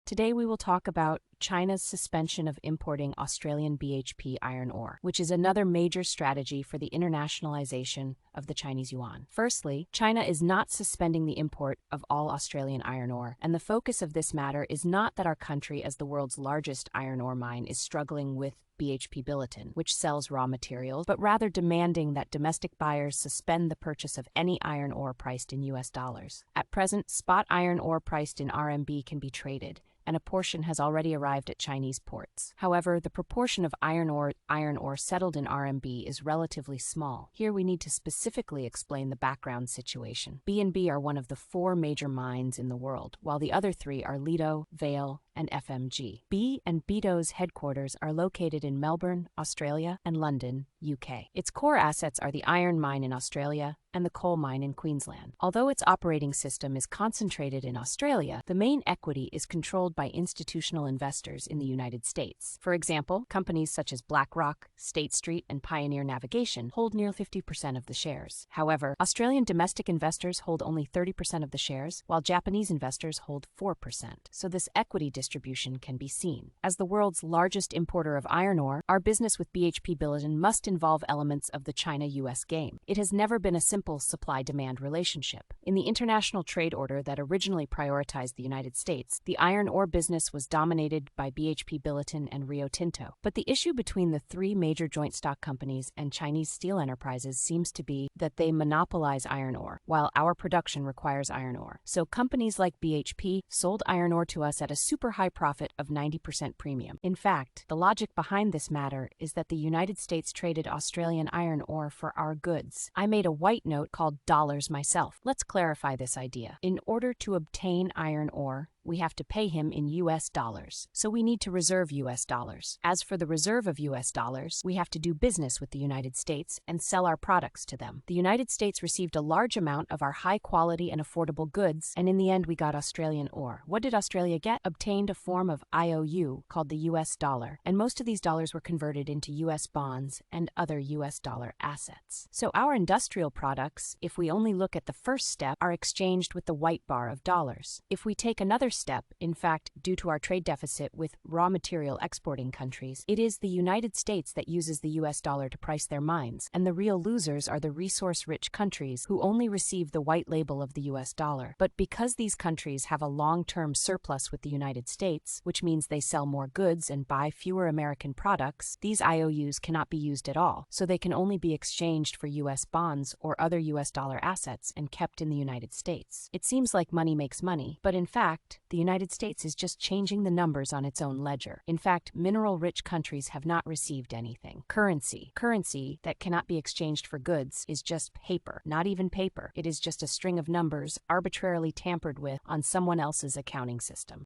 Today we will talk about China's suspension of importing Australian BHP iron ore, which is another major strategy for the internationalization of the Chinese yuan. Firstly, China is not suspending the import of all Australian iron ore, and the focus of this matter is not that our country, as the world's largest iron ore mine, is struggling with BHP Billiton, which sells raw materials, but rather demanding that domestic buyers suspend the purchase of any iron ore priced in US dollars. At present, spot iron ore priced in RMB can be traded, and a portion has already arrived at Chinese ports. However, the proportion of iron ore settled in RMB is relatively small. Here we need to specifically explain the background situation. B&B are one of the 4 major mines in the world, while the other 3 are Ledo, Vale, and FMG. B&B's headquarters are located in Melbourne, Australia, and London, UK. Its core assets are the iron mine in Australia and the coal mine in Queensland. Although its operating system is concentrated in Australia, the main equity is controlled by institutional investors in the United States. For example, companies such as BlackRock, State Street, and Pioneer Navigation hold nearly 50% of the shares. However, Australian domestic investors hold only 30% of the shares, while Japanese investors hold 4%. So this equity distribution can be seen. As the world's largest importer of iron ore, our business with BHP Billiton must involve elements of the China-US game. It has never been a simple supply-demand relationship. In the international trade order that originally prioritized the United States, the iron ore business was dominated by BHP Billiton and Rio Tinto. But the issue between the 3 major joint stock companies and Chinese steel enterprises seems to be that they monopolize iron ore, while our production requires iron ore. So companies like BHP sold iron ore to us at a super high profit of 90% premium. In fact, the logic behind this matter is that the United States traded Australian iron ore for our goods. I made a white note called dollars myself. Let's clarify this idea. In order to obtain iron ore, we have to pay him in US dollars. So we need to reserve US dollars. As for the reserve of US dollars, we have to do business with the United States and sell our products to them. The United States received a large amount of our high quality and affordable goods, and in the end we got Australian ore. What did Australia get? Obtained a form of IOU called the US dollar, and most of these dollars were converted into US bonds and other US dollar assets. So our industrial products, if we only look at the first step, are exchanged with the white bar of dollars. If we take another step, in fact, due to our trade deficit with raw material exporting countries, it is the United States that uses the US dollar to price their mines, and the real losers are the resource-rich countries who only receive the white label of the US dollar. But because these countries have a long-term surplus with the United States, which means they sell more goods and buy fewer American products, these IOUs cannot be used at all, so they can only be exchanged for US bonds or other US dollar assets and kept in the United States. It seems like money makes money, but in fact, the United States is just changing the numbers on its own ledger. In fact, mineral-rich countries have not received anything. Currency that cannot be exchanged for goods is just paper. Not even paper. It is just a string of numbers arbitrarily tampered with on someone else's accounting system.